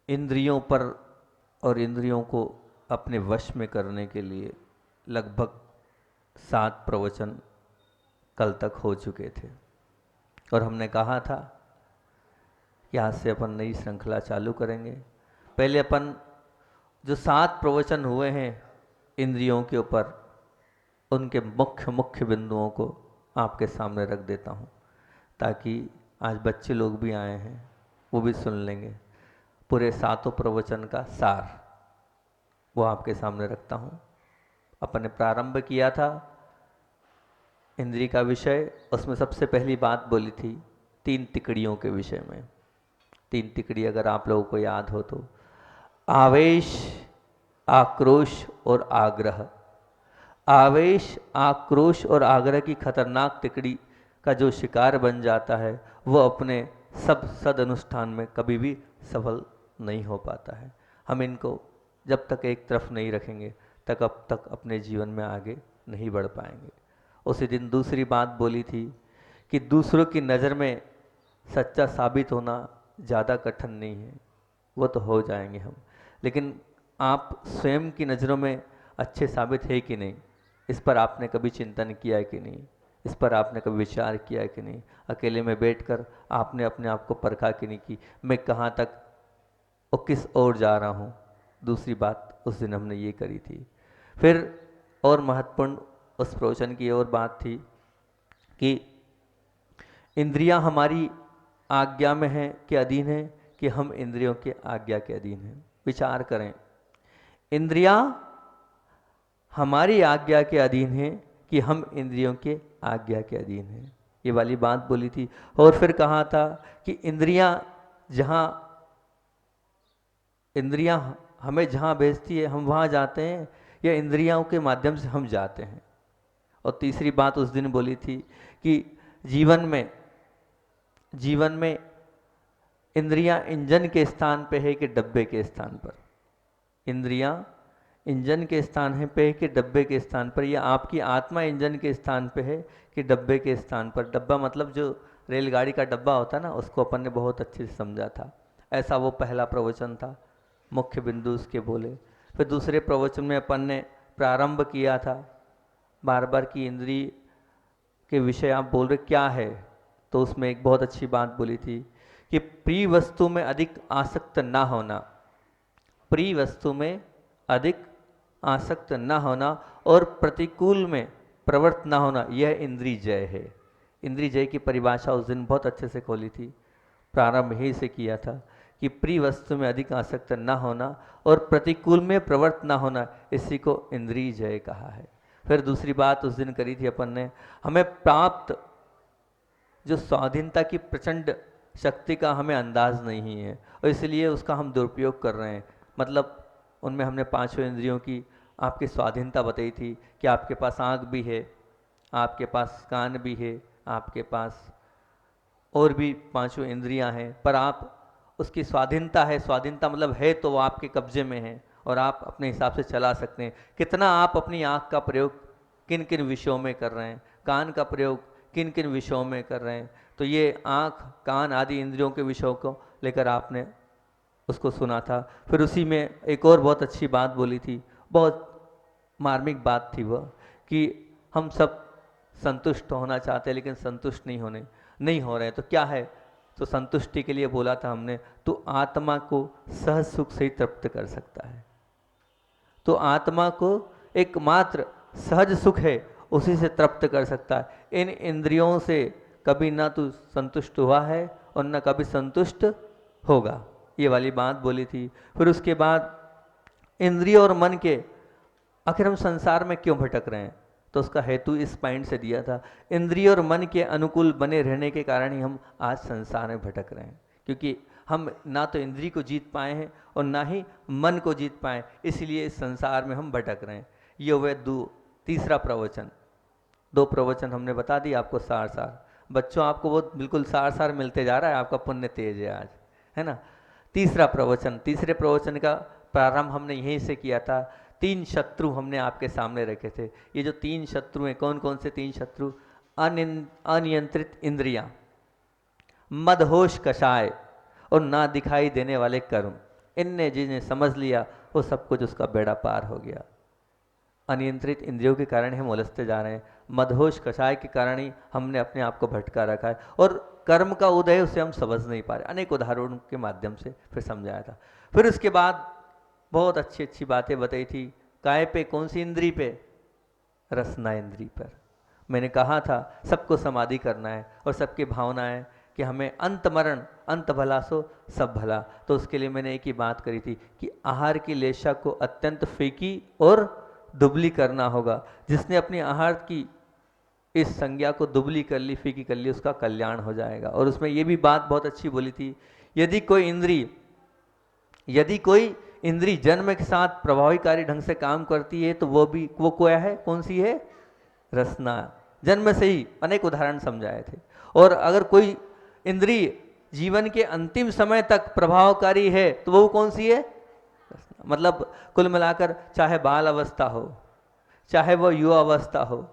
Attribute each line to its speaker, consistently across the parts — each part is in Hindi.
Speaker 1: इंद्रियों पर और इंद्रियों को अपने वश में करने के लिए लगभग 7 प्रवचन कल तक हो चुके थे और हमने कहा था कि आज से अपन नई श्रृंखला चालू करेंगे। पहले अपन जो 7 प्रवचन हुए हैं इंद्रियों के ऊपर, उनके मुख्य मुख्य बिंदुओं को आपके सामने रख देता हूँ, ताकि आज बच्चे लोग भी आए हैं वो भी सुन लेंगे। पूरे 7 प्रवचन का सार वो आपके सामने रखता हूँ। अपन ने प्रारंभ किया था इंद्रिय का विषय, उसमें सबसे पहली बात बोली थी 3 तिकड़ियों के विषय में। 3 तिकड़ी अगर आप लोगों को याद हो तो आवेश, आक्रोश और आग्रह। आवेश, आक्रोश और आग्रह की खतरनाक तिकड़ी का जो शिकार बन जाता है वो अपने सब सद अनुष्ठान में कभी भी सफल नहीं हो पाता है। हम इनको जब तक एक तरफ नहीं रखेंगे अब तक अपने जीवन में आगे नहीं बढ़ पाएंगे। उसी दिन दूसरी बात बोली थी कि दूसरों की नज़र में सच्चा साबित होना ज़्यादा कठिन नहीं है, वो तो हो जाएंगे हम, लेकिन आप स्वयं की नज़रों में अच्छे साबित है कि नहीं, इस पर आपने कभी चिंतन किया है कि नहीं, इस पर आपने कभी विचार किया है कि नहीं। अकेले में बैठकर आपने अपने आप को परखा कि नहीं कि मैं कहाँ तक और किस ओर जा रहा हूँ। दूसरी बात उस दिन हमने ये करी थी। फिर और महत्वपूर्ण उस प्रवचन की और बात थी कि इंद्रियां हमारी आज्ञा में हैं कि अधीन है कि हम इंद्रियों के आज्ञा के अधीन हैं। विचार करें, इंद्रियां हमारी आज्ञा के अधीन हैं कि हम इंद्रियों के आज्ञा के अधीन हैं, ये वाली बात बोली थी। और फिर कहा था कि इंद्रियां हमें जहाँ भेजती है हम वहाँ जाते हैं या इंद्रियों के माध्यम से हम जाते हैं। और तीसरी बात उस दिन बोली थी कि जीवन में इंद्रियां इंजन के स्थान पे है कि डब्बे के स्थान पर। इंद्रियां इंजन के स्थान है पे कि डब्बे के स्थान पर, या आपकी आत्मा इंजन के स्थान पे है कि डब्बे के स्थान पर। डब्बा मतलब जो रेलगाड़ी का डब्बा होता है ना, उसको अपन ने बहुत अच्छे से समझा था। ऐसा वो पहला प्रवचन था, मुख्य बिंदु उसके बोले। फिर दूसरे प्रवचन में अपन ने प्रारंभ किया था बार बार की इंद्रिय के विषय आप बोल रहे क्या है, तो उसमें एक बहुत अच्छी बात बोली थी कि प्रिय वस्तु में अधिक आसक्त ना होना, प्रिय वस्तु में अधिक आसक्त न होना और प्रतिकूल में प्रवृत्त न होना, यह इंद्रिय जय है। इंद्रिय जय की परिभाषा उस दिन बहुत अच्छे से खोली थी, प्रारंभ ही से किया था कि प्रिय वस्तु में अधिक आसक्त न होना और प्रतिकूल में प्रवृत्त न होना, इसी को इंद्रिय जय कहा है। फिर दूसरी बात उस दिन करी थी अपन ने, हमें प्राप्त जो स्वाधीनता की प्रचंड शक्ति का हमें अंदाज नहीं है और इसलिए उसका हम दुरुपयोग कर रहे हैं। मतलब उनमें हमने 5 इंद्रियों की आपकी स्वाधीनता बताई थी कि आपके पास आँख भी है, आपके पास कान भी है, आपके पास और भी 5 इंद्रियां हैं, पर आप उसकी स्वाधीनता है, स्वाधीनता मतलब है तो वो आपके कब्जे में है और आप अपने हिसाब से चला सकते हैं। कितना आप अपनी आँख का प्रयोग किन किन विषयों में कर रहे हैं, कान का प्रयोग किन किन विषयों में कर रहे हैं। तो ये आँख कान आदि इंद्रियों के विषयों को लेकर आपने उसको सुना था। फिर उसी में एक और बहुत अच्छी बात बोली थी, बहुत मार्मिक बात थी वह, कि हम सब संतुष्ट होना चाहते हैं लेकिन संतुष्ट नहीं हो रहे हैं। तो क्या है, तो संतुष्टि के लिए बोला था हमने, तो आत्मा को सहज सुख से ही तृप्त कर सकता है। तो आत्मा को एकमात्र सहज सुख है, उसी से तृप्त कर सकता है। इन इंद्रियों से कभी ना तू संतुष्ट हुआ है और ना कभी संतुष्ट होगा, ये वाली बात बोली थी। फिर उसके बाद इंद्रिय और मन के आखिर हम संसार में क्यों भटक रहे हैं, तो उसका हेतु इस पॉइंट से दिया था, इंद्रिय और मन के अनुकूल बने रहने के कारण ही हम आज संसार में भटक रहे हैं, क्योंकि हम ना तो इंद्रिय को जीत पाए हैं और ना ही मन को जीत पाए, इसलिए इस संसार में हम भटक रहे हैं। ये हुए तीसरा प्रवचन। 2 प्रवचन हमने बता दिया आपको सार सार। बच्चों आपको वो बिल्कुल सार सार मिलते जा रहा है, आपका पुण्य तेज है आज, है ना। तीसरा प्रवचन, तीसरे प्रवचन का प्रारंभ हमने यहीं से किया था। 3 शत्रु हमने आपके सामने रखे थे। ये जो 3 शत्रु हैं, कौन कौन से 3 शत्रु? अनियंत्रित इंद्रियां, मदहोश कषाय और ना दिखाई देने वाले कर्म। इनने जिन्हें समझ लिया वो सब कुछ उसका बेड़ा पार हो गया। अनियंत्रित इंद्रियों के कारण हम उलझते जा रहे हैं, मदहोश कषाय के कारण ही हमने अपने आप को भटका रखा है, और कर्म का उदय उसे हम समझ नहीं पा रहे। अनेक उदाहरणों के माध्यम से फिर समझाया था। फिर उसके बाद बहुत अच्छी अच्छी बातें बताई थी। काय पे? कौन सी इंद्री पे? रसना इंद्री पर। मैंने कहा था सबको समाधि करना है और सबकी भावनाएं कि हमें अंत मरण अंत भला सो सब भला। तो उसके लिए मैंने एक ही बात करी थी कि आहार की लेशा को अत्यंत फीकी और दुबली करना होगा। जिसने अपनी आहार की इस संज्ञा को दुबली कर ली, फीकी कर ली, उसका कल्याण हो जाएगा। और उसमें यह भी बात बहुत अच्छी बोली थी, यदि कोई इंद्री जन्म के साथ प्रभावकारी ढंग से काम करती है तो वो क्या है? कौन सी है? रसना। जन्म से ही अनेक उदाहरण समझाए थे। और अगर कोई इंद्री जीवन के अंतिम समय तक प्रभावकारी है तो वो कौन सी है? मतलब कुल मिलाकर चाहे बाल अवस्था हो, चाहे वो युवा अवस्था हो,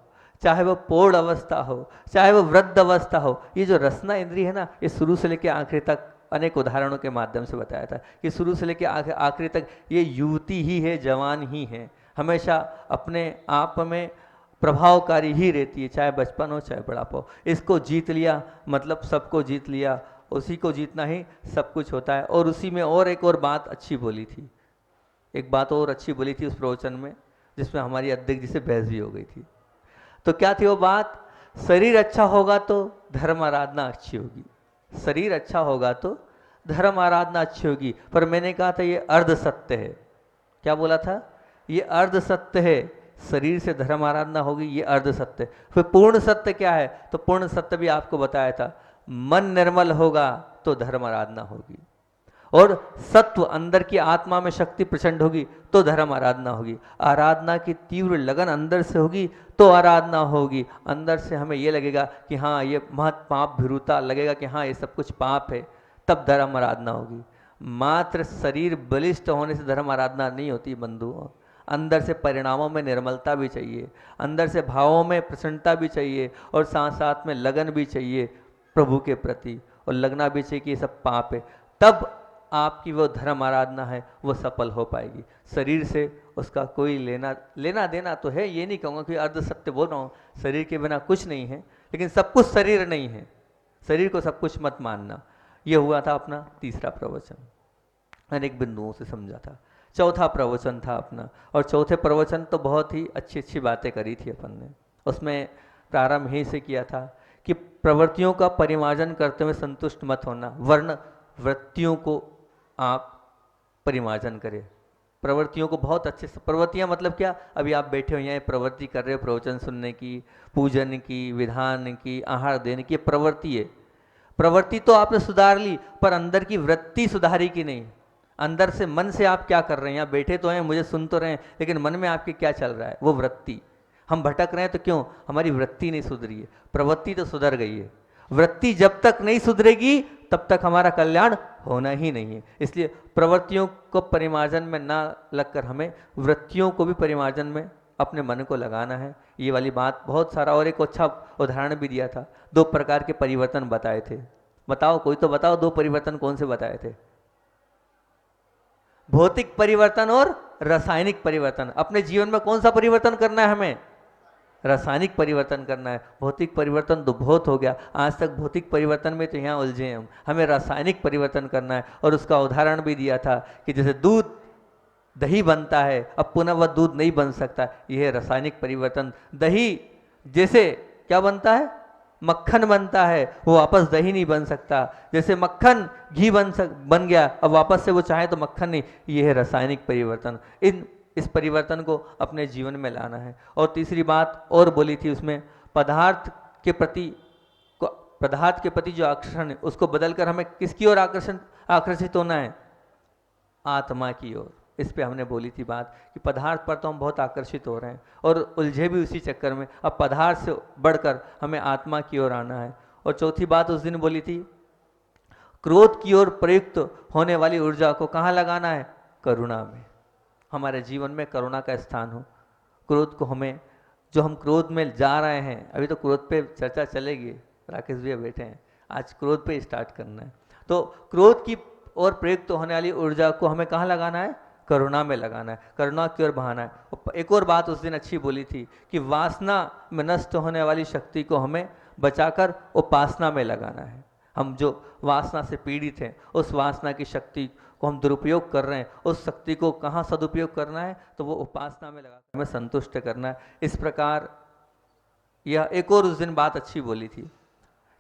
Speaker 1: चाहे वो पौढ़ अवस्था हो, चाहे वो वृद्ध अवस्था हो, ये जो रसना इंद्रिय है ना, ये शुरू से लेकर आखिरी तक अनेक उदाहरणों के माध्यम से बताया था कि शुरू से लेकर आखिरी तक ये युवती ही है, जवान ही है, हमेशा अपने आप में प्रभावकारी ही रहती है, चाहे बचपन हो चाहे बुढ़ापा हो। इसको जीत लिया मतलब सबको जीत लिया, उसी को जीतना ही सब कुछ होता है। और उसी में और एक और बात अच्छी बोली थी, एक बात और अच्छी बोली थी उस प्रवचन में, जिसमें हमारी अध्यक्ष जी से बहस भी हो गई थी। तो क्या थी वो बात? शरीर अच्छा होगा तो धर्म आराधना अच्छी होगी, शरीर अच्छा होगा तो धर्म आराधना अच्छी होगी। पर मैंने कहा था ये अर्ध सत्य है। क्या बोला था? ये अर्ध सत्य है, शरीर से धर्म आराधना होगी, ये अर्ध सत्य। फिर पूर्ण सत्य क्या है? तो पूर्ण सत्य भी आपको बताया था, मन निर्मल होगा तो धर्म आराधना होगी, और सत्व अंदर की आत्मा में शक्ति प्रचंड होगी तो धर्म आराधना होगी। आराधना की तीव्र लगन अंदर से होगी तो आराधना होगी। अंदर से हमें ये लगेगा कि हाँ ये महत पाप भीरुता लगेगा कि हाँ ये सब कुछ पाप है, तब धर्म आराधना होगी। मात्र शरीर बलिष्ठ होने से धर्म आराधना नहीं होती बंधुओं। अंदर से परिणामों में निर्मलता भी चाहिए, अंदर से भावों में प्रसन्नता भी चाहिए, और साथ साथ में लगन भी चाहिए प्रभु के प्रति, और लगना भी चाहिए कि ये सब पाप है, तब आपकी वो धर्म आराधना है वो सफल हो पाएगी। शरीर से उसका कोई लेना देना तो है, ये नहीं कहूँगा कि अर्ध सत्य बोल रहा हूँ, शरीर के बिना कुछ नहीं है, लेकिन सब कुछ शरीर नहीं है, शरीर को सब कुछ मत मानना। ये हुआ था अपना तीसरा प्रवचन, अनेक बिंदुओं से समझा था। चौथा प्रवचन था अपना, और चौथे प्रवचन तो बहुत ही अच्छी अच्छी बातें करी थी अपन ने। उसमें प्रारंभ ही से किया था कि प्रवृत्तियों का परिमार्जन करते हुए संतुष्ट मत होना, वर्ण वृत्तियों को आप परिमार्जन करें। प्रवृत्तियों को बहुत अच्छे से, प्रवृत्तियां मतलब क्या? अभी आप बैठे हो यहाँ प्रवृत्ति कर रहे हो, प्रवचन सुनने की, पूजन की, विधान की, आहार देने की, प्रवृत्ति है। प्रवृत्ति तो आपने सुधार ली, पर अंदर की वृत्ति सुधारी की नहीं। अंदर से मन से आप क्या कर रहे हैं? यहाँ बैठे तो हैं, मुझे सुन तो रहे हैं, लेकिन मन में आपके क्या चल रहा है? वो वृत्ति। हम भटक रहे हैं तो क्यों? हमारी वृत्ति नहीं सुधरी है, प्रवृत्ति तो सुधर गई है। वृत्ति जब तक नहीं सुधरेगी तब तक हमारा कल्याण होना ही नहीं है। इसलिए प्रवृत्तियों को परिमार्जन में ना लगकर हमें वृत्तियों को भी परिमार्जन में अपने मन को लगाना है। ये वाली बात बहुत सारा, और एक अच्छा उदाहरण भी दिया था, 2 प्रकार के परिवर्तन बताए थे। बताओ, कोई तो बताओ, 2 परिवर्तन कौन से बताए थे? भौतिक परिवर्तन और रासायनिक परिवर्तन। अपने जीवन में कौन सा परिवर्तन करना है? हमें रासायनिक परिवर्तन करना है। भौतिक परिवर्तन तो बहुत हो गया, आज तक भौतिक परिवर्तन में तो यहाँ उलझे हम, हमें रासायनिक परिवर्तन करना है। और उसका उदाहरण भी दिया था कि जैसे दूध दही बनता है, अब पुनः वह दूध नहीं बन सकता, यह है रासायनिक परिवर्तन। दही जैसे क्या बनता है? मक्खन बनता है, वो वापस दही नहीं बन सकता। जैसे मक्खन घी बन गया, अब वापस से वो चाहे तो मक्खन नहीं, ये है रासायनिक परिवर्तन। इस परिवर्तन को अपने जीवन में लाना है। और तीसरी बात और बोली थी उसमें, पदार्थ के प्रति जो आकर्षण है उसको बदलकर हमें किसकी ओर आकर्षित होना है? आत्मा की ओर। इस पे हमने बोली थी बात कि पदार्थ पर तो हम बहुत आकर्षित हो रहे हैं और उलझे भी उसी चक्कर में। अब पदार्थ से बढ़कर हमें आत्मा की ओर आना है। और चौथी बात उस दिन बोली थी, क्रोध की ओर प्रयुक्त होने वाली ऊर्जा को कहाँ लगाना है? करुणा में। हमारे जीवन में करुणा का स्थान हो। क्रोध को हमें, जो हम क्रोध में जा रहे हैं, अभी तो क्रोध पे चर्चा चलेगी, राकेश भैया बैठे हैं, आज क्रोध पे स्टार्ट करना है। तो क्रोध की और प्रयुक्त होने वाली ऊर्जा को हमें कहाँ लगाना है? करुणा में लगाना है, करुणा की ओर बहाना है। एक और बात उस दिन अच्छी बोली थी कि वासना में नष्ट होने वाली शक्ति को हमें बचाकर उपासना में लगाना है। हम जो वासना से पीड़ित हैं, उस वासना की शक्ति को हम दुरुपयोग कर रहे हैं, उस शक्ति को कहाँ सदुपयोग करना है? तो वो उपासना में लगाकर हमें संतुष्ट करना है। इस प्रकार यह एक और उस दिन बात अच्छी बोली थी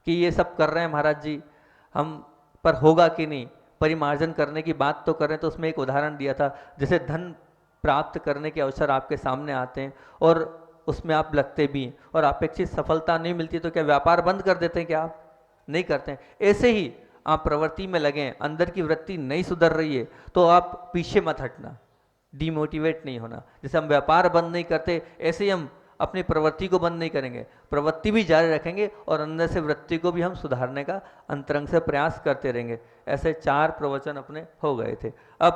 Speaker 1: कि ये सब कर रहे हैं महाराज जी, हम पर होगा कि नहीं, परिमार्जन करने की बात तो कर रहे हैं। तो उसमें एक उदाहरण दिया था, जैसे धन प्राप्त करने के अवसर आपके सामने आते हैं और उसमें आप लगते भी हैं और अपेक्षित सफलता नहीं मिलती, तो क्या व्यापार बंद कर देते हैं? क्या आप नहीं करते हैं? ऐसे ही आप प्रवृत्ति में लगे, अंदर की वृत्ति नहीं सुधर रही है तो आप पीछे मत हटना, डिमोटिवेट नहीं होना। जैसे हम व्यापार बंद नहीं करते, ऐसे ही हम अपनी प्रवृत्ति को बंद नहीं करेंगे, प्रवृत्ति भी जारी रखेंगे और अंदर से वृत्ति को भी हम सुधारने का अंतरंग से प्रयास करते रहेंगे। ऐसे 4 प्रवचन अपने हो गए थे। अब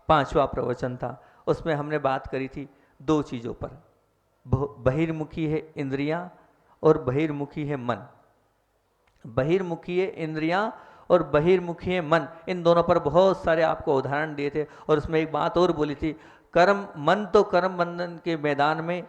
Speaker 1: 5वां प्रवचन था, उसमें हमने बात करी थी 2 चीज़ों पर, बहिर्मुखी है इंद्रियां और बहिर्मुखी है मन। बहिर्मुखी है इंद्रियां और बहिर्मुखी है मन, इन दोनों पर बहुत सारे आपको उदाहरण दिए थे। और उसमें एक बात और बोली थी, कर्म मन तो कर्म बंधन के मैदान में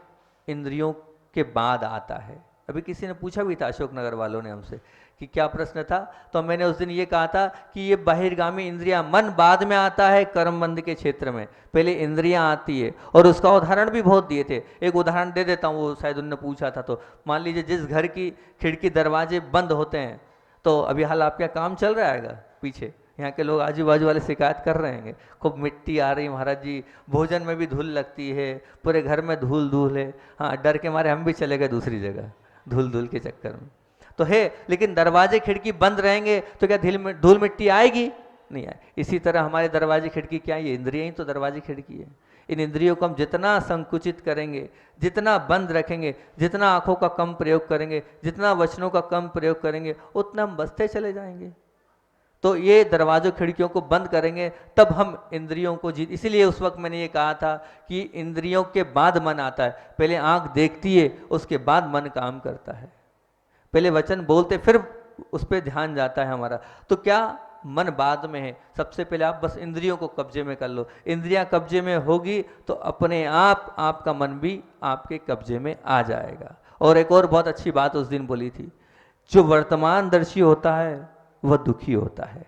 Speaker 1: इंद्रियों के बाद आता है। अभी किसी ने पूछा भी था, अशोकनगर वालों ने हमसे कि क्या प्रश्न था, तो मैंने उस दिन ये कहा था कि ये बहिर्गामी इंद्रियां, मन बाद में आता है कर्मबंध के क्षेत्र में, पहले इंद्रियां आती है। और उसका उदाहरण भी बहुत दिए थे। एक उदाहरण दे देता हूँ, वो शायद उन्होंने पूछा था। तो मान लीजिए जिस घर की खिड़की दरवाजे बंद होते हैं, तो अभी हाल आपका काम चल रहा है पीछे, यहाँ के लोग आजू बाजू वाले शिकायत कर रहे हैं, खूब मिट्टी आ रही महाराज जी, भोजन में भी धूल लगती है, पूरे घर में धूल धूल है। हाँ, डर के मारे हम भी चले गए दूसरी जगह धूल धूल के चक्कर में तो है। लेकिन दरवाजे खिड़की बंद रहेंगे तो क्या धूल मिट्टी आएगी? नहीं आए। इसी तरह हमारे दरवाजे खिड़की क्या है? ये इंद्रियां ही तो दरवाजे खिड़की है। इन इंद्रियों को हम जितना संकुचित करेंगे, जितना बंद रखेंगे, जितना आंखों का कम प्रयोग करेंगे, जितना वचनों का कम प्रयोग करेंगे, उतना हम बसते चले जाएंगे। तो ये दरवाजों खिड़कियों को बंद करेंगे, तब हम इंद्रियों को जीत। इसीलिए उस वक्त मैंने ये कहा था कि इंद्रियों के बाद मन आता है। पहले आंख देखती है, उसके बाद मन काम करता है। पहले वचन बोलते फिर उस पर ध्यान जाता है हमारा। तो क्या मन बाद में है? सबसे पहले आप बस इंद्रियों को कब्जे में कर लो। इंद्रियां कब्जे में होगी तो अपने आप आपका मन भी आपके कब्जे में आ जाएगा। और एक और बहुत अच्छी बात उस दिन बोली थी, जो वर्तमान दर्शी होता है वह दुखी होता है।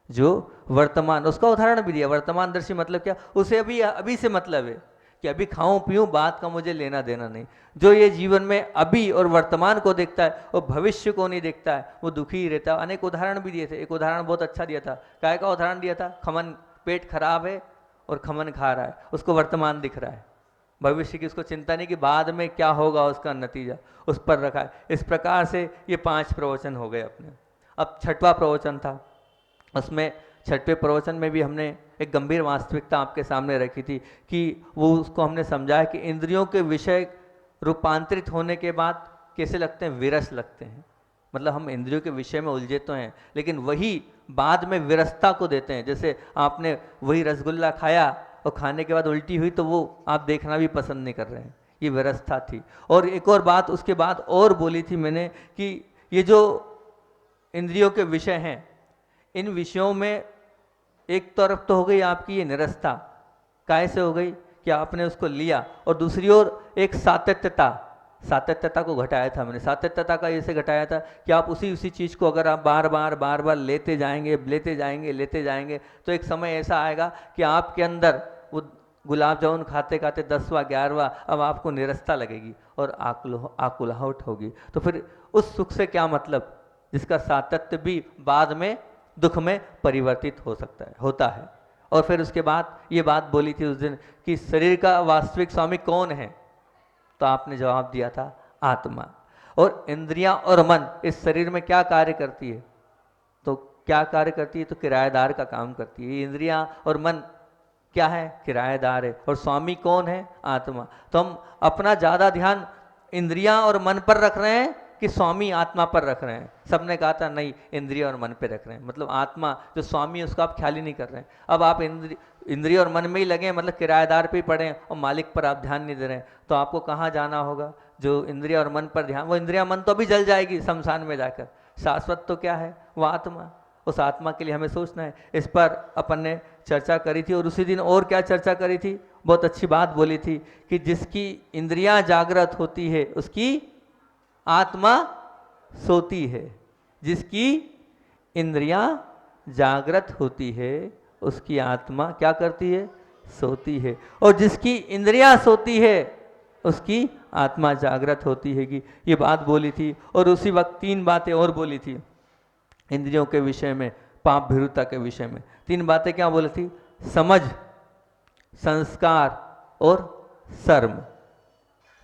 Speaker 1: जो वर्तमान, उसका उदाहरण भी दिया, वर्तमान दर्शी मतलब क्या? उसे अभी अभी से मतलब है कि अभी खाऊं पीऊं, बात का मुझे लेना देना नहीं। जो ये जीवन में अभी और वर्तमान को देखता है और भविष्य को नहीं देखता है, वो दुखी ही रहता है। अनेक उदाहरण भी दिए थे। एक उदाहरण बहुत अच्छा दिया था, काय का उदाहरण दिया था, खमन, पेट खराब है और खमन खा रहा है, उसको वर्तमान दिख रहा है, भविष्य की उसको चिंता नहीं कि बाद में क्या होगा उसका नतीजा, उस पर रखा है। इस प्रकार से ये 5 प्रवचन हो गए अपने। अब 6वां प्रवचन था, उसमें 6वें प्रवचन में भी हमने एक गंभीर वास्तविकता आपके सामने रखी थी कि वो उसको हमने समझाया कि इंद्रियों के विषय रूपांतरित होने के बाद कैसे लगते हैं? विरस लगते हैं। मतलब हम इंद्रियों के विषय में उलझे तो हैं, लेकिन वही बाद में विरसता को देते हैं। जैसे आपने वही रसगुल्ला खाया और खाने के बाद उल्टी हुई, तो वो आप देखना भी पसंद नहीं कर रहे हैं, ये विरसता थी। और एक और बात उसके बाद और बोली थी मैंने कि ये जो इंद्रियों के विषय हैं, इन विषयों में एक तरफ तो हो गई आपकी ये निरस्ता, काय से हो गई कि आपने उसको लिया, और दूसरी ओर एक सातत्यता को घटाया था मैंने। सातत्यता का ऐसे घटाया था कि आप उसी चीज़ को अगर आप बार बार लेते जाएंगे तो एक समय ऐसा आएगा कि आपके अंदर वो गुलाब जामुन खाते खाते 10वां 11वां अब आपको निरस्ता लगेगी और आकुलाहट होगी। तो फिर उस सुख से क्या मतलब, जिसका सातत्य भी बाद में दुख में परिवर्तित होता है। और फिर उसके बाद ये बात बोली थी उस दिन कि शरीर का वास्तविक स्वामी कौन है? तो आपने जवाब दिया था आत्मा। और इंद्रियां और मन इस शरीर में क्या कार्य करती है? तो क्या कार्य करती है? तो किराएदार का काम करती है। इंद्रियां और मन क्या है? किराएदार है। और स्वामी कौन है? आत्मा। तो हम अपना ज्यादा ध्यान इंद्रियां और मन पर रख रहे हैं कि स्वामी आत्मा पर रख रहे हैं? सबने कहा था नहीं, इंद्रिय और मन पे रख रहे हैं। मतलब आत्मा जो स्वामी है उसका आप ख्याल ही नहीं कर रहे हैं। अब आप इंद्रिय और मन में ही लगे, मतलब किराएदार पे ही पड़े और मालिक पर आप ध्यान नहीं दे रहे हैं। तो आपको कहाँ जाना होगा? जो इंद्रिय और मन पर ध्यान, वो इंद्रिया मन तो अभी जल जाएगी शमशान में जाकर, शाश्वत तो क्या है? वो आत्मा। उस आत्मा के लिए हमें सोचना है। इस पर अपन ने चर्चा करी थी और उसी दिन और क्या चर्चा करी थी, बहुत अच्छी बात बोली थी कि जिसकी इंद्रियां जागृत होती है उसकी आत्मा सोती है। जिसकी इंद्रियां जागृत होती है उसकी आत्मा क्या करती है, सोती है। और जिसकी इंद्रियां सोती है उसकी आत्मा जागृत होती है कि ये बात बोली थी। और उसी वक्त तीन बातें और बोली थी इंद्रियों के विषय में, पाप भीरुता के विषय में। तीन बातें क्या बोली थी, समझ, संस्कार और कर्म।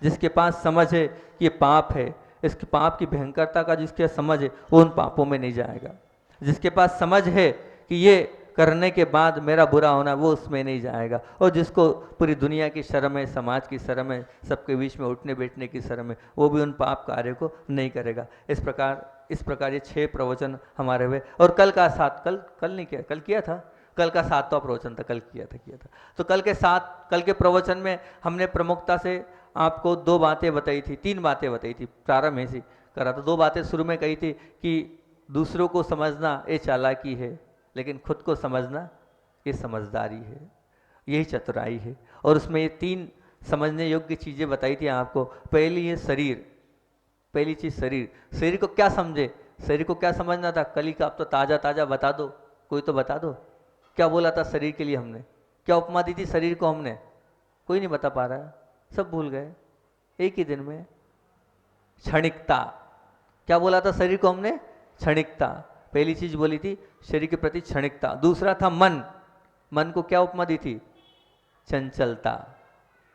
Speaker 1: जिसके पास समझ है कि ये पाप है, इसके पाप की भयंकरता का जिसके समझ है वो उन पापों में नहीं जाएगा। जिसके पास समझ है कि ये करने के बाद मेरा बुरा होना, वो उसमें नहीं जाएगा। और जिसको पूरी दुनिया की शर्म है, समाज की शर्म है, सबके बीच में उठने बैठने की शर्म है, वो भी उन पाप कार्य को नहीं करेगा। इस प्रकार ये 6 प्रवचन हमारे हुए। और कल का 7, कल नहीं किया, कल किया था, कल का 7वां प्रवचन था, कल किया था। तो कल के प्रवचन में हमने प्रमुखता से आपको 2 बातें बताई थी, 3 बातें बताई थी, प्रारंभ ऐसी करा था। 2 बातें शुरू में कही थी कि दूसरों को समझना ये चालाकी है, लेकिन खुद को समझना ये समझदारी है, यही चतुराई है। और उसमें ये 3 समझने योग्य चीज़ें बताई थी आपको। पहली है शरीर, पहली चीज़ शरीर को क्या समझे, शरीर को क्या समझना था। कल का आप तो ताज़ा बता दो, कोई तो बता दो क्या बोला था शरीर के लिए हमने, क्या उपमा दी थी शरीर को हमने, कोई नहीं बता पा रहा है, सब भूल गए एक ही दिन में। क्षणिकता, क्या बोला था शरीर को हमने, क्षणिकता। पहली चीज बोली थी शरीर के प्रति क्षणिकता। दूसरा था मन को क्या उपमा दी थी, चंचलता।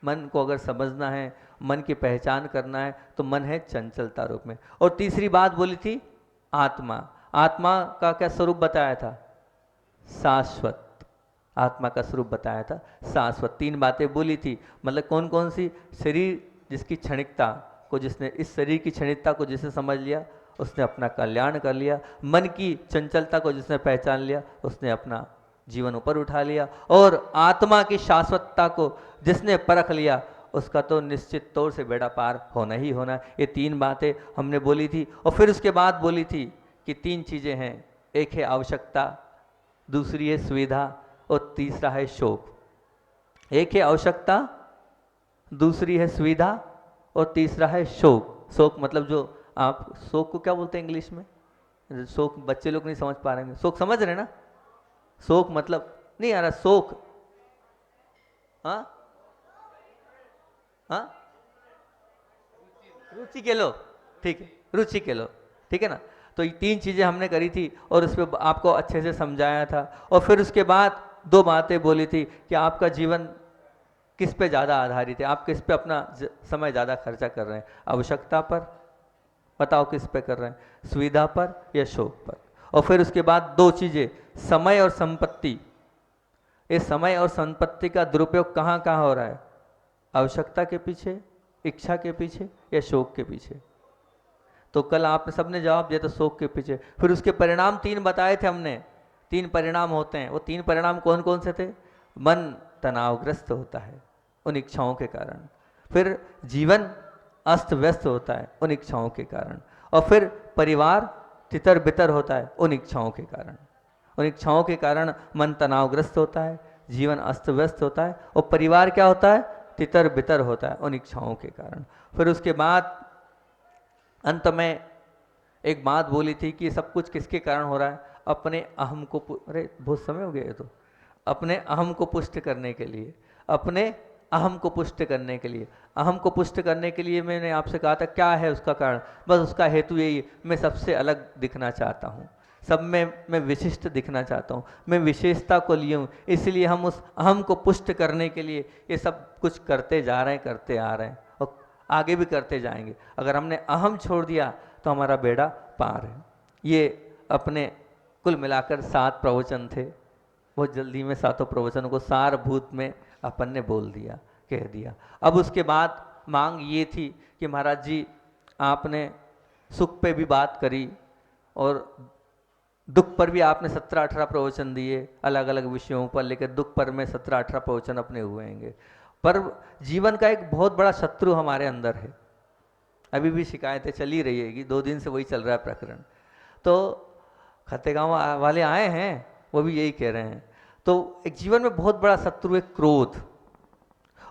Speaker 1: मन को अगर समझना है, मन की पहचान करना है तो मन है चंचलता रूप में। और तीसरी बात बोली थी आत्मा का क्या स्वरूप बताया था, शाश्वत। आत्मा का स्वरूप बताया था शाश्वत। 3 बातें बोली थी, मतलब कौन कौन सी, शरीर जिसकी क्षणिकता को, जिसने इस शरीर की क्षणिकता को जिसने समझ लिया उसने अपना कल्याण कर लिया। मन की चंचलता को जिसने पहचान लिया उसने अपना जीवन ऊपर उठा लिया। और आत्मा की शाश्वतता को जिसने परख लिया उसका तो निश्चित तौर से बेड़ा पार होना ही होना। ये 3 बातें हमने बोली थी। और फिर उसके बाद बोली थी कि 3 चीज़ें हैं, एक है आवश्यकता, दूसरी है सुविधा और तीसरा है शोक। एक है आवश्यकता, दूसरी है सुविधा और तीसरा है शोक। शोक मतलब जो आप शोक को क्या बोलते हैं इंग्लिश में, शोक बच्चे लोग नहीं समझ पा रहे हैं, शोक समझ रहे ना, शोक मतलब नहीं आ रहा, शोक, हाँ हाँ, रुचि के लो, ठीक है, रुचि के लो, ठीक है ना। तो ये 3 चीजें हमने करी थी और उस पर आपको अच्छे से समझाया था। और फिर उसके बाद 2 बातें बोली थी कि आपका जीवन किस पे ज़्यादा आधारित है, आप किस पे अपना समय ज़्यादा खर्चा कर रहे हैं, आवश्यकता पर, बताओ किस पे कर रहे हैं, सुविधा पर या शौक पर। और फिर उसके बाद 2 चीज़ें, समय और संपत्ति। इस समय और संपत्ति का दुरुपयोग कहाँ कहाँ हो रहा है, आवश्यकता के पीछे, इच्छा के पीछे या शौक के पीछे। तो कल आप सबने जवाब दिया था शौक के पीछे। फिर उसके परिणाम 3 बताए थे हमने, 3 परिणाम होते हैं। वो 3 परिणाम कौन कौन से थे, मन तनावग्रस्त होता है उन इच्छाओं के कारण, फिर जीवन अस्त व्यस्त होता है उन इच्छाओं के कारण, और फिर परिवार तितर बितर होता है उन इच्छाओं के कारण। उन इच्छाओं के कारण मन तनावग्रस्त होता है, जीवन अस्त व्यस्त होता है, और परिवार क्या होता है, तितर बितर होता है उन इच्छाओं के कारण। फिर उसके बाद अंत में एक बात बोली थी कि सब कुछ किसके कारण हो रहा है, अपने अहम को, अरे बहुत समय हो गया है, तो अपने अहम को पुष्ट करने के लिए, अपने अहम को पुष्ट करने के लिए, अहम को पुष्ट करने के लिए मैंने आपसे कहा था क्या है उसका कारण, बस उसका हेतु यही है, मैं सबसे अलग दिखना चाहता हूँ, सब में मैं विशिष्ट दिखना चाहता हूँ, मैं विशेषता को लिए हूँ, इसलिए हम उस अहम को पुष्ट करने के लिए ये सब कुछ करते जा रहे हैं, करते आ रहे हैं और आगे भी करते जाएंगे। अगर हमने अहम छोड़ दिया तो हमारा बेड़ा पार है। ये अपने कुल मिलाकर 7 प्रवचन थे, बहुत जल्दी में 7 प्रवचनों को सारभूत में अपन ने बोल दिया, कह दिया। अब उसके बाद मांग ये थी कि महाराज जी आपने सुख पे भी बात करी और दुख पर भी आपने 17-18 प्रवचन दिए अलग अलग विषयों पर, लेकिन दुख पर में 17-18 प्रवचन अपने हुए हैं। पर जीवन का एक बहुत बड़ा शत्रु हमारे अंदर है, अभी भी शिकायतें चली रही है, 2 दिन से वही चल रहा है प्रकरण। तो खतेगांव वाले आए हैं, वो भी यही कह रहे हैं। तो एक जीवन में बहुत बड़ा शत्रु है क्रोध,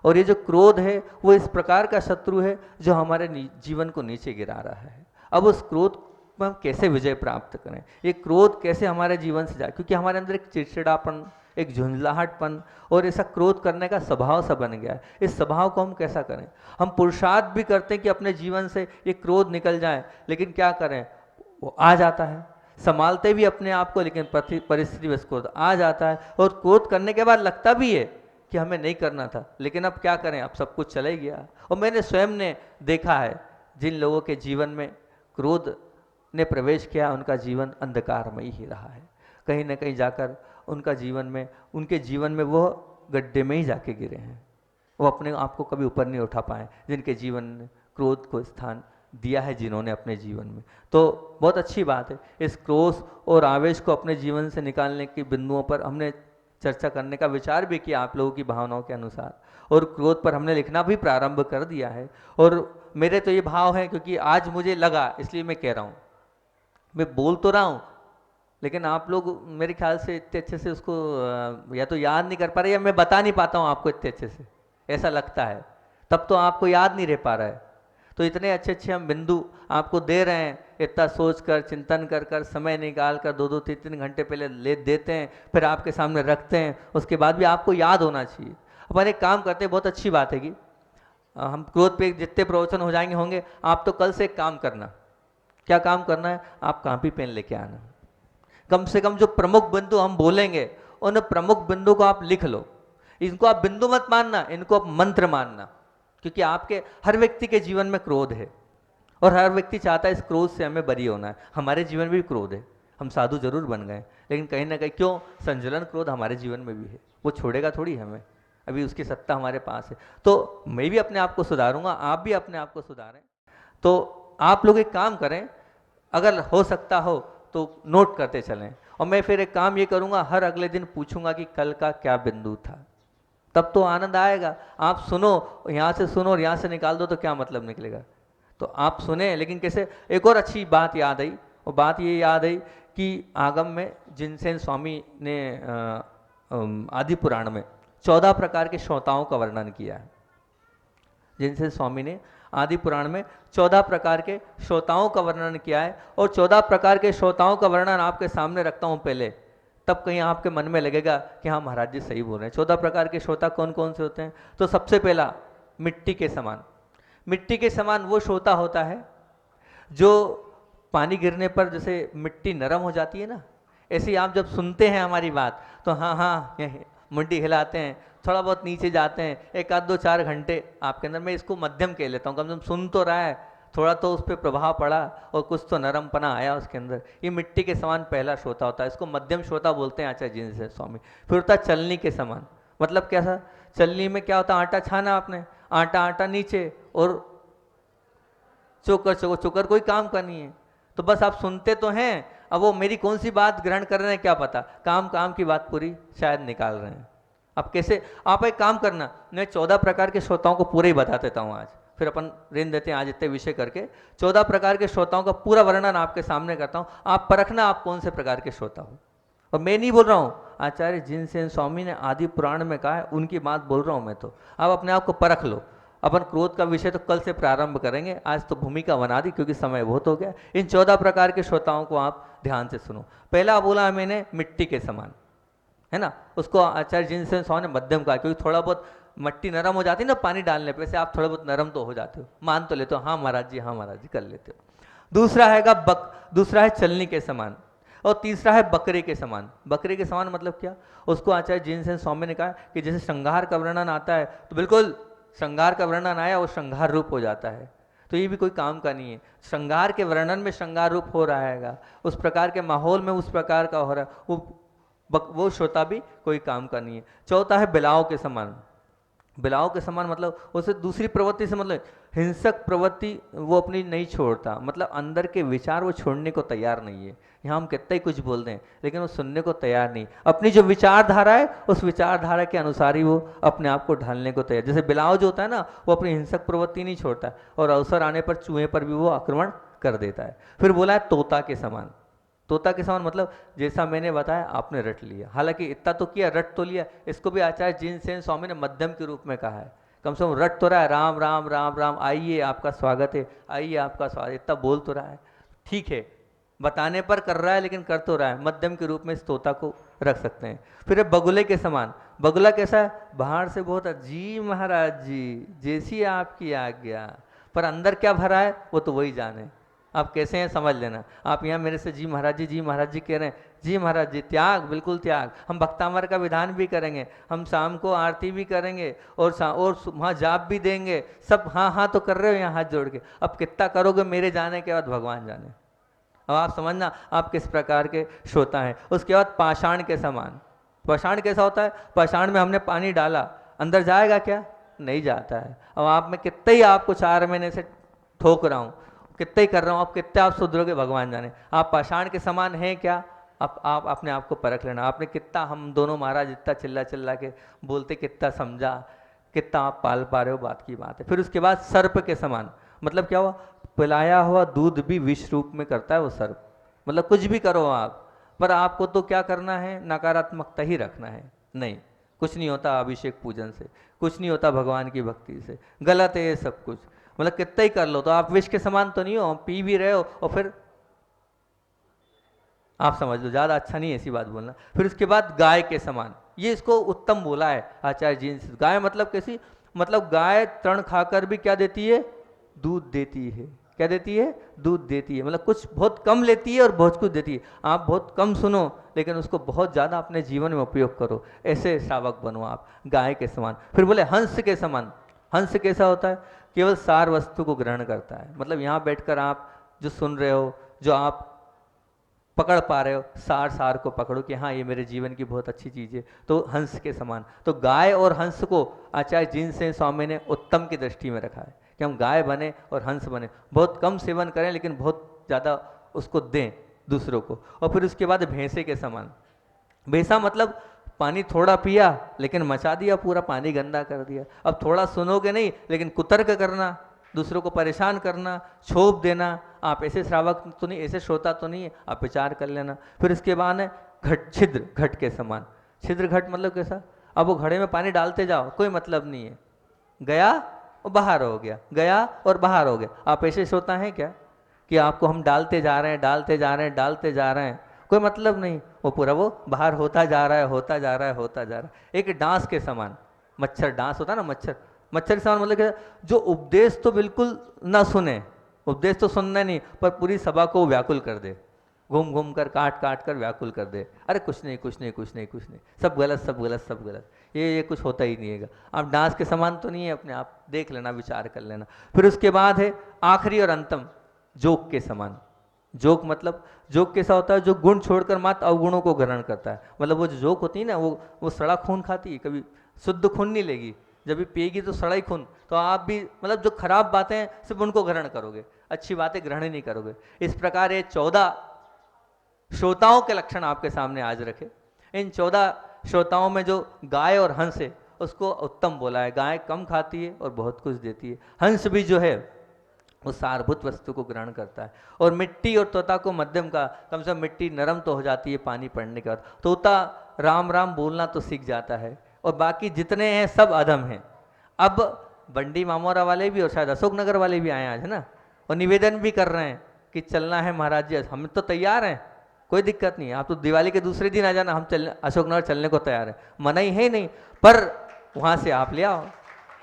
Speaker 1: और ये जो क्रोध है वो इस प्रकार का शत्रु है जो हमारे जीवन को नीचे गिरा रहा है। अब उस क्रोध में हम कैसे विजय प्राप्त करें, ये क्रोध कैसे हमारे जीवन से जाए, क्योंकि हमारे अंदर एक चिड़चिड़ापन, एक झुंझलाहटपन और ऐसा क्रोध करने का स्वभाव सा बन गया है। इस स्वभाव को हम कैसा करें? हम पुरुषार्थ भी करते हैं कि अपने जीवन से ये क्रोध निकल जाए, लेकिन क्या करें, वो आ जाता है। संभालते भी अपने आप को, लेकिन परिस्थिति बस क्रोध आ जाता है, और क्रोध करने के बाद लगता भी है कि हमें नहीं करना था, लेकिन अब क्या करें, अब सब कुछ चला ही गया। और मैंने स्वयं ने देखा है, जिन लोगों के जीवन में क्रोध ने प्रवेश किया उनका जीवन अंधकारमय ही रहा है। कहीं ना कहीं जाकर उनके जीवन में वो गड्ढे में ही जाके गिरे हैं। वो अपने आप को कभी ऊपर नहीं उठा पाए, जिनके जीवन ने क्रोध को स्थान दिया है जिन्होंने अपने जीवन में। तो बहुत अच्छी बात है, इस क्रोध और आवेश को अपने जीवन से निकालने की बिंदुओं पर हमने चर्चा करने का विचार भी किया आप लोगों की भावनाओं के अनुसार, और क्रोध पर हमने लिखना भी प्रारंभ कर दिया है। और मेरे तो ये भाव है, क्योंकि आज मुझे लगा, इसलिए मैं कह रहा हूँ, मैं बोल तो रहा हूँ लेकिन आप लोग मेरे ख्याल से इतने अच्छे से उसको या तो याद नहीं कर पा रहे, या मैं बता नहीं पाता हूँ आपको इतने अच्छे से, ऐसा लगता है। तब तो आपको याद नहीं रह पा रहा है। तो इतने अच्छे अच्छे हम बिंदु आपको दे रहे हैं, इतना सोच कर, चिंतन कर कर, समय निकाल कर 2-2 3-3 घंटे पहले ले देते हैं, फिर आपके सामने रखते हैं, उसके बाद भी आपको याद होना चाहिए। अपन एक काम करते हैं, बहुत अच्छी बात है कि हम क्रोध पे जितने प्रवचन हो जाएंगे होंगे, आप तो कल से एक काम करना। क्या काम करना है? आप कॉपी पेन लेके आना। कम से कम जो प्रमुख बिंदु हम बोलेंगे, उन प्रमुख बिंदु को आप लिख लो। इनको आप बिंदु मत मानना, इनको आप मंत्र मानना, क्योंकि आपके हर व्यक्ति के जीवन में क्रोध है, और हर व्यक्ति चाहता है इस क्रोध से हमें बरी होना है। हमारे जीवन में भी क्रोध है, हम साधु जरूर बन गए, लेकिन कहीं ना कहीं क्यों संजलन क्रोध हमारे जीवन में भी है, वो छोड़ेगा थोड़ी हमें, अभी उसकी सत्ता हमारे पास है। तो मैं भी अपने आप को सुधारूंगा, आप भी अपने आप को सुधारें। तो आप लोग एक काम करें, अगर हो सकता हो तो नोट करते चलें, और मैं फिर एक काम ये करूंगा, हर अगले दिन पूछूंगा कि कल का क्या बिंदु था, तब तो आनंद आएगा। आप सुनो, यहाँ से सुनो और यहाँ से निकाल दो तो क्या मतलब निकलेगा। तो आप सुने, लेकिन कैसे। एक और अच्छी बात याद आई, और बात ये याद आई कि आगम में जिनसेन स्वामी ने आदि पुराण में 14 प्रकार के श्रोताओं का वर्णन किया है। जिनसेन स्वामी ने आदि पुराण में 14 प्रकार के श्रोताओं का वर्णन किया है, और 14 प्रकार के श्रोताओं का वर्णन आपके सामने रखता हूं पहले, तब कहीं आपके मन में लगेगा कि हाँ महाराज जी सही बोल रहे हैं। 14 प्रकार के श्रोता कौन कौन से होते हैं? तो सबसे पहला, मिट्टी के समान। मिट्टी के समान वो श्रोता होता है जो पानी गिरने पर जैसे मिट्टी नरम हो जाती है ना, ऐसे ही आप जब सुनते हैं हमारी बात तो हाँ हाँ मुंडी हिलाते हैं, थोड़ा बहुत नीचे जाते हैं, 1 आध 2 4 घंटे आपके अंदर। मैं इसको मध्यम कह लेता हूँ, कम से कम सुन तो रहा है, थोड़ा तो उस पर प्रभाव पड़ा और कुछ तो नरमपना आया उसके अंदर। ये मिट्टी के समान पहला श्रोता होता है, इसको मध्यम श्रोता बोलते हैं आचार्य जिनसेन स्वामी। फिर होता है चलनी के समान। मतलब कैसा? चलनी में क्या होता है? आटा छाना आपने, आटा आटा नीचे, और चोकर चोकर चोकर, कोई काम का नहीं है। तो बस आप सुनते तो हैं, अब वो मेरी कौन सी बात ग्रहण कर रहे हैं क्या पता, काम काम की बात पूरी शायद निकाल रहे हैं। अब कैसे? आप एक काम करना, मैं 14 प्रकार के श्रोताओं को पूरे ही बता देता हूँ आज, फिर अपन रेन देते हैं आज इतने विषय करके। 14 प्रकार के श्रोताओं का पूरा वर्णन आपके सामने करता हूँ, आप परखना आप कौन से प्रकार के श्रोता हो। और मैं नहीं बोल रहा हूँ, आचार्य जिनसेन स्वामी ने आदि पुराण में कहा है, उनकी बात बोल रहा हूँ मैं। तो आप अपने आप को परख लो। अपन क्रोध का विषय तो कल से प्रारंभ करेंगे, आज तो भूमिका बना दी क्योंकि समय बहुत हो गया। इन 14 प्रकार के श्रोताओं को आप ध्यान से सुनो। पहला बोला मैंने मिट्टी के समान, है ना, उसको आचार्य जिनसेन स्वामी ने मध्यम कहा, क्योंकि थोड़ा बहुत मिट्टी नरम हो जाती है ना पानी डालने पे, से आप थोड़ा बहुत नरम तो हो जाते हो, मान तो लेते हो, हाँ महाराज जी, हाँ महाराज जी कर लेते हो। दूसरा है चलनी के समान, और तीसरा है बकरे के समान। बकरे के समान मतलब क्या? उसको आचार्य जिनसेन स्वामी ने कहा कि जैसे श्रृंगार का वर्णन आता है, तो बिल्कुल श्रृंगार का वर्णन आया वो श्रृंगार रूप हो जाता है, तो ये भी कोई काम का नहीं है। श्रृंगार के वर्णन में श्रृंगार रूप हो रहा है, उस प्रकार के माहौल में उस प्रकार का हो रहा है, वो श्रोता भी कोई काम का नहीं है। चौथा है बिलाव के समान। बिलाव के समान मतलब उसे दूसरी प्रवृत्ति से, मतलब हिंसक प्रवृत्ति वो अपनी नहीं छोड़ता, मतलब अंदर के विचार वो छोड़ने को तैयार नहीं है। यहाँ हम कितना ही कुछ बोल दें, लेकिन वो सुनने को तैयार नहीं। अपनी जो विचारधारा है उस विचारधारा के अनुसार ही वो अपने आप को ढालने को तैयार। जैसे बिलाव जो होता है ना, वो अपनी हिंसक प्रवृत्ति नहीं छोड़ता, और अवसर आने पर चूहे पर भी वो आक्रमण कर देता है। फिर बोला है तोता के समान। तोता के समान मतलब जैसा मैंने बताया आपने रट लिया, हालांकि इतना तो किया, रट तो लिया। इसको भी आचार्य जिनसेन स्वामी ने मध्यम के रूप में कहा है, कम से कम रट तो रहा है, राम राम राम राम, आइए आपका स्वागत है, आइए आपका स्वागत, इतना बोल तो रहा है, ठीक है, बताने पर कर रहा है लेकिन कर तो रहा है, मध्यम के रूप में इस तोता को रख सकते हैं। फिर है बगुले के समान। बगुला कैसा है? बाहर से बहुत जी महाराज जी जैसी आपकी आज्ञा, पर अंदर क्या भरा है वो तो वही जाने। आप कैसे हैं समझ लेना। आप यहाँ मेरे से जी महाराज जी कह रहे हैं, जी महाराज जी त्याग, बिल्कुल त्याग। हम भक्तामर का विधान भी करेंगे, हम शाम को आरती भी करेंगे और वहाँ जाप भी देंगे, सब हाँ हाँ तो कर रहे हो यहाँ हाथ जोड़ के। अब कितना करोगे मेरे जाने के बाद भगवान जाने। अब आप समझना आप किस प्रकार के श्रोता हैं। उसके बाद पाषाण के समान। पाषाण कैसा होता है? पाषाण में हमने पानी डाला, अंदर जाएगा क्या? नहीं जाता है। अब आप में कितने ही आपको 4 महीने से ठोक रहा हूँ, कितने ही कर रहा हूँ, आप कितने आप सुधरोगे भगवान जाने। आप पाषाण के समान हैं क्या? आप अपने आप को परख लेना। आपने कितना, हम दोनों महाराज इतना चिल्ला चिल्ला के बोलते, कितना समझा, कितना आप पाल पा रहे हो, बात की बात है। फिर उसके बाद सर्प के समान। मतलब क्या हुआ? पिलाया हुआ दूध भी विष रूप में करता है वो सर्प। मतलब कुछ भी करो आप, पर आपको तो क्या करना है? नकारात्मकता ही रखना है। नहीं, कुछ नहीं होता अभिषेक पूजन से, कुछ नहीं होता भगवान की भक्ति से, गलत है ये सब कुछ। मतलब कितना ही कर लो तो आप विष के समान तो नहीं हो, पी भी रहे हो और फिर आप समझ लो ज़्यादा अच्छा नहीं है ऐसी बात बोलना। फिर उसके बाद गाय के समान, ये इसको उत्तम बोला है आचार्य जी ने। गाय मतलब कैसी? मतलब गाय तृण खाकर भी क्या देती है? दूध देती है। क्या देती है? दूध देती है। मतलब कुछ बहुत कम लेती है और बहुत कुछ देती है। आप बहुत कम सुनो लेकिन उसको बहुत ज़्यादा अपने जीवन में उपयोग करो, ऐसे श्रावक बनो आप गाय के समान। फिर बोले हंस के समान। हंस कैसा होता है? केवल सार वस्तु को ग्रहण करता है। मतलब यहाँ बैठकर आप जो सुन रहे हो, जो आप पकड़ पा रहे हो, सार को पकड़ो कि हाँ ये मेरे जीवन की बहुत अच्छी चीज़ है, तो हंस के समान। तो गाय और हंस को आचार्य जिनसेन स्वामी ने उत्तम की दृष्टि में रखा है कि हम गाय बने और हंस बने, बहुत कम सेवन करें लेकिन बहुत ज़्यादा उसको दें दूसरों को। और फिर उसके बाद भैंसे के समान। भैंसा मतलब पानी थोड़ा पिया लेकिन मचा दिया, पूरा पानी गंदा कर दिया। अब थोड़ा सुनोगे नहीं लेकिन कुतर्क करना, दूसरों को परेशान करना, छोप देना। आप ऐसे श्रावक तो नहीं, ऐसे श्रोता तो नहीं है, आप विचार कर लेना। फिर इसके बाद है घट, छिद्र घट के समान। छिद्र घट मतलब कैसा? अब वो घड़े में पानी डालते जाओ, कोई मतलब नहीं है, गया और बाहर हो गया, गया और बाहर हो गया। आप ऐसे श्रोता हैं क्या कि आपको हम डालते जा रहे हैं, डालते जा रहे हैं, डालते जा रहे हैं, कोई मतलब नहीं, वो पूरा वो बाहर होता जा रहा है, होता जा रहा है, होता जा रहा है। एक डांस के समान। मच्छर डांस होता है ना, मच्छर, मच्छर के समान मतलब क्या? जो उपदेश तो बिल्कुल ना सुने, उपदेश तो सुनना नहीं, पर पूरी सभा को व्याकुल कर दे, घूम घूम कर, काट काट कर व्याकुल कर दे। अरे कुछ नहीं कुछ नहीं कुछ नहीं कुछ नहीं, सब गलत सब गलत सब गलत, ये कुछ होता ही नहीं है। आप डांस के समान तो नहीं है, अपने आप देख लेना, विचार कर लेना। फिर उसके बाद है आखिरी और अंतम, जोक के समान। जोक मतलब, जोक कैसा होता है? जो गुण छोड़कर मात्र अवगुणों को ग्रहण करता है। मतलब वो जो जोक होती है ना, वो सड़ा खून खाती है, कभी शुद्ध खून नहीं लेगी, जब भी पिएगी तो सड़ा ही खून। तो आप भी मतलब जो खराब बातें हैं सिर्फ उनको ग्रहण करोगे, अच्छी बातें ग्रहण ही नहीं करोगे। इस प्रकार ये 14 श्रोताओं के लक्षण आपके सामने आज रखे। इन 14 श्रोताओं में जो गाय और हंस है उसको उत्तम बोला है। गाय कम खाती है और बहुत कुछ देती है, हंस भी जो है वो सारभूत वस्तु को ग्रहण करता है। और मिट्टी और तोता को मध्यम का, कम से कम मिट्टी नरम तो हो जाती है पानी पड़ने के बाद, तोता राम राम बोलना तो सीख जाता है, और बाकी जितने हैं सब अधम हैं। अब बंडी मामोरा वाले भी और शायद अशोक नगर वाले भी आए आज, है ना, और निवेदन भी कर रहे हैं कि चलना है महाराज जी, हम तो तैयार हैं, कोई दिक्कत नहीं है, आप तो दिवाली के दूसरे दिन आ जाना, हम चलने अशोकनगर चलने को तैयार हैं, मना ही है नहीं, पर वहाँ से आप ले आओ,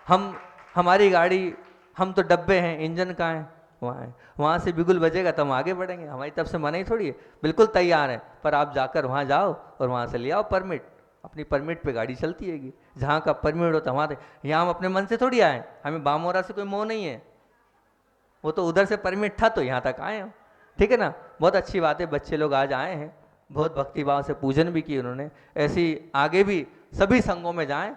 Speaker 1: हम हमारी गाड़ी, हम तो डब्बे हैं, इंजन कहाँ है? वहाँ है, वहाँ से बिगुल बजेगा तो हम आगे बढ़ेंगे, हमारी तरफ से मना ही थोड़ी है, बिल्कुल तैयार है। पर आप जाकर वहाँ जाओ और वहाँ से ले आओ परमिट, अपनी परमिट पे गाड़ी चलती हैगी, जहाँ का परमिट होता है वहाँ। यहाँ हम अपने मन से थोड़ी आए, हमें बामोरा से कोई मोह नहीं है, वो तो उधर से परमिट था तो यहाँ तक आए हम, ठीक है ना। बहुत अच्छी बात है, बच्चे लोग आज आए हैं, बहुत भक्तिभाव से पूजन भी की उन्होंने। ऐसी आगे भी सभी संघों में जाएं।